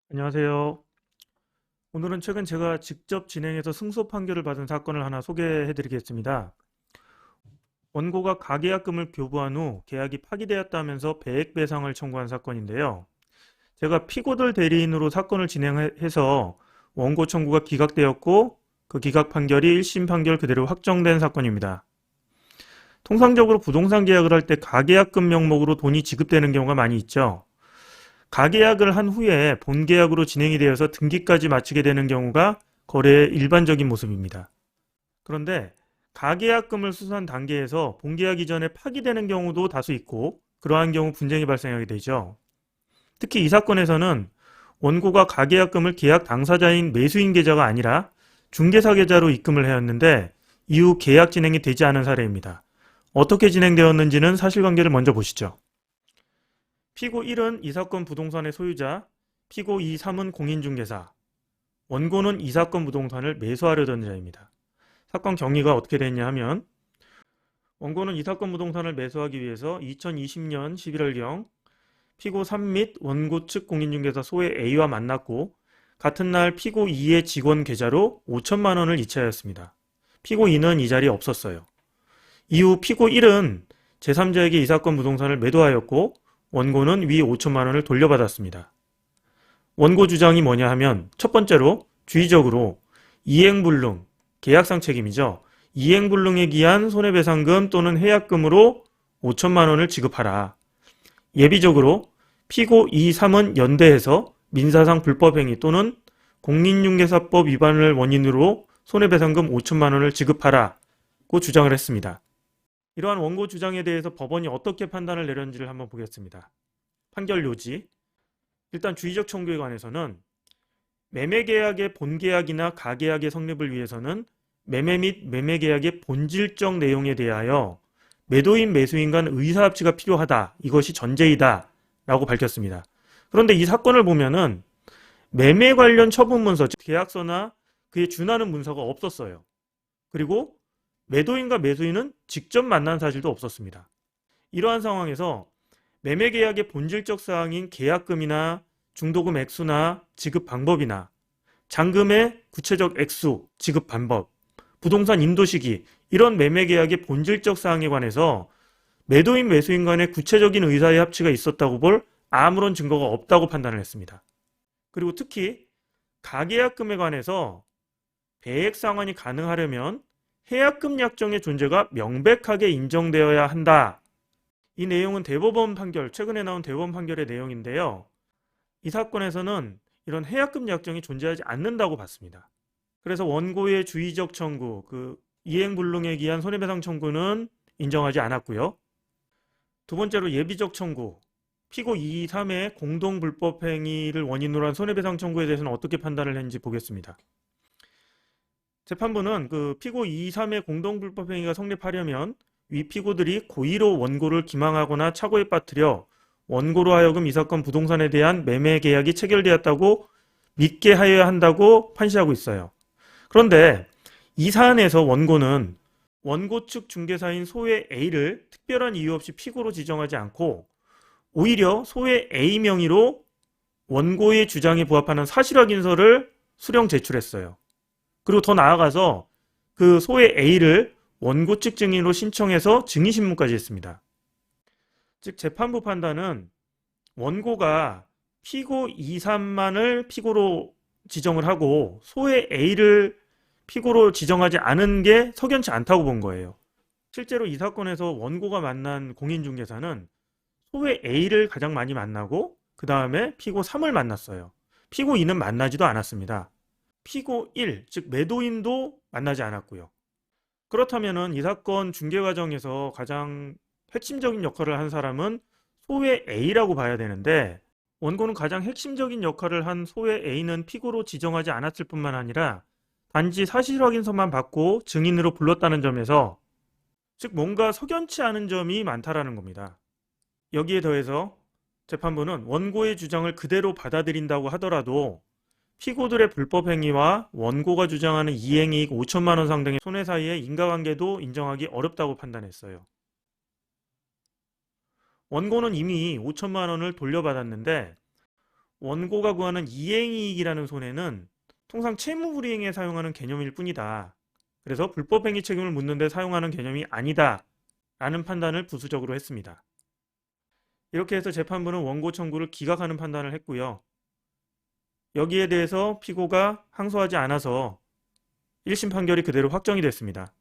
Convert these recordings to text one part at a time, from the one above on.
안녕하세요. 오늘은 최근 제가 직접 진행해서 승소 판결을 받은 사건을 하나 소개해 드리겠습니다. 원고가 가계약금을 교부한 후 계약이 파기되었다면서 배액배상을 청구한 사건인데요. 제가 피고들 대리인으로 사건을 진행해서 원고 청구가 기각되었고 그 기각 판결이 1심 판결 그대로 확정된 사건입니다. 통상적으로 부동산 계약을 할 때 가계약금 명목으로 돈이 지급되는 경우가 많이 있죠. 가계약을 한 후에 본계약으로 진행이 되어서 등기까지 마치게 되는 경우가 거래의 일반적인 모습입니다. 그런데 가계약금을 수수한 단계에서 본계약 이전에 파기되는 경우도 다수 있고 그러한 경우 분쟁이 발생하게 되죠. 특히 이 사건에서는 원고가 가계약금을 계약 당사자인 매수인 계좌가 아니라 중개사 계좌로 입금을 해왔는데 이후 계약 진행이 되지 않은 사례입니다. 어떻게 진행되었는지는 사실관계를 먼저 보시죠. 피고 1은 이 사건 부동산의 소유자, 피고 2, 3은 공인중개사, 원고는 이 사건 부동산을 매수하려던 자입니다. 사건 경위가 어떻게 됐냐 하면 원고는 이 사건 부동산을 매수하기 위해서 2020년 11월경 피고 3 및 원고 측 공인중개사 소의 A와 만났고 같은 날 피고 2의 직원 계좌로 5천만 원을 이체하였습니다. 피고 2는 이 자리에 없었어요. 이후 피고 1은 제3자에게 이 사건 부동산을 매도하였고 원고는 위 5천만 원을 돌려받았습니다. 원고 주장이 뭐냐 하면 첫 번째로 주의적으로 이행불능, 계약상 책임이죠. 이행불능에 기한 손해배상금 또는 해약금으로 5천만 원을 지급하라. 예비적으로 피고 2, 3은 연대해서 민사상 불법행위 또는 공인중개사법 위반을 원인으로 손해배상금 5천만 원을 지급하라고 주장을 했습니다. 이러한 원고 주장에 대해서 법원이 어떻게 판단을 내렸는지를 한번 보겠습니다. 판결 요지. 일단 주의적 청구에 관해서는 매매계약의 본계약이나 가계약의 성립을 위해서는 매매 및 매매계약의 본질적 내용에 대하여 매도인 매수인 간 의사합치가 필요하다. 이것이 전제이다. 라고 밝혔습니다. 그런데 이 사건을 보면은 매매 관련 처분문서, 즉 계약서나 그에 준하는 문서가 없었어요. 그리고 매도인과 매수인은 직접 만난 사실도 없었습니다. 이러한 상황에서 매매계약의 본질적 사항인 계약금이나 중도금 액수나 지급 방법이나 잔금의 구체적 액수, 지급 방법, 부동산 인도 시기 이런 매매계약의 본질적 사항에 관해서 매도인 매수인 간의 구체적인 의사의 합치가 있었다고 볼 아무런 증거가 없다고 판단을 했습니다. 그리고 특히 가계약금에 관해서 배액 상환이 가능하려면 해약금 약정의 존재가 명백하게 인정되어야 한다. 이 내용은 대법원 판결, 최근에 나온 대법원 판결의 내용인데요. 이 사건에서는 이런 해약금 약정이 존재하지 않는다고 봤습니다. 그래서 원고의 주의적 청구, 이행불능에 기한 손해배상 청구는 인정하지 않았고요. 두 번째로 예비적 청구, 피고 2, 3의 공동불법행위를 원인으로 한 손해배상 청구에 대해서는 어떻게 판단을 했는지 보겠습니다. 재판부는 피고 2, 3의 공동불법행위가 성립하려면 위 피고들이 고의로 원고를 기망하거나 착오에 빠뜨려 원고로 하여금 이 사건 부동산에 대한 매매 계약이 체결되었다고 믿게 하여야 한다고 판시하고 있어요. 그런데 이 사안에서 원고는 원고 측 중개사인 소의 A를 특별한 이유 없이 피고로 지정하지 않고 오히려 소의 A 명의로 원고의 주장에 부합하는 사실확인서를 수령 제출했어요. 그리고 더 나아가서 그 소의 A를 원고 측 증인으로 신청해서 증인신문까지 했습니다. 즉 재판부 판단은 원고가 피고 2, 3만을 피고로 지정을 하고 소의 A를 피고로 지정하지 않은 게 석연치 않다고 본 거예요. 실제로 이 사건에서 원고가 만난 공인중개사는 소의 A를 가장 많이 만나고 그 다음에 피고 3을 만났어요. 피고 2는 만나지도 않았습니다. 피고 1, 즉 매도인도 만나지 않았고요. 그렇다면 이 사건 중개 과정에서 가장 핵심적인 역할을 한 사람은 소의 A라고 봐야 되는데 원고는 가장 핵심적인 역할을 한 소의 A는 피고로 지정하지 않았을 뿐만 아니라 단지 사실확인서만 받고 증인으로 불렀다는 점에서 즉 뭔가 석연치 않은 점이 많다라는 겁니다. 여기에 더해서 재판부는 원고의 주장을 그대로 받아들인다고 하더라도 피고들의 불법 행위와 원고가 주장하는 이행이익 5천만 원 상당의 손해 사이의 인과관계도 인정하기 어렵다고 판단했어요. 원고는 이미 5천만 원을 돌려받았는데 원고가 구하는 이행이익이라는 손해는 통상 채무불이행에 사용하는 개념일 뿐이다. 그래서 불법행위 책임을 묻는 데 사용하는 개념이 아니다 라는 판단을 부수적으로 했습니다. 이렇게 해서 재판부는 원고 청구를 기각하는 판단을 했고요. 여기에 대해서 피고가 항소하지 않아서 1심 판결이 그대로 확정이 됐습니다.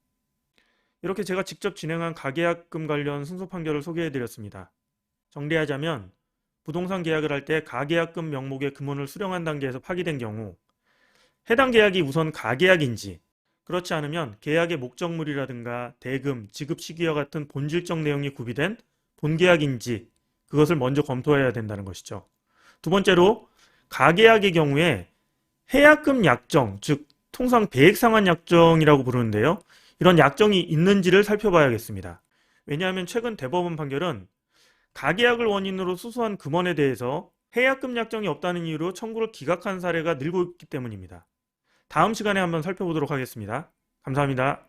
이렇게 제가 직접 진행한 가계약금 관련 승소 판결을 소개해드렸습니다. 정리하자면 부동산 계약을 할 때 가계약금 명목의 금원을 수령한 단계에서 파기된 경우 해당 계약이 우선 가계약인지, 그렇지 않으면 계약의 목적물이라든가 대금, 지급 시기와 같은 본질적 내용이 구비된 본계약인지 그것을 먼저 검토해야 된다는 것이죠. 두 번째로 가계약의 경우에 해약금 약정, 즉 통상 배액상환 약정이라고 부르는데요. 이런 약정이 있는지를 살펴봐야겠습니다. 왜냐하면 최근 대법원 판결은 가계약을 원인으로 수수한 금원에 대해서 해약금 약정이 없다는 이유로 청구를 기각한 사례가 늘고 있기 때문입니다. 다음 시간에 한번 살펴보도록 하겠습니다. 감사합니다.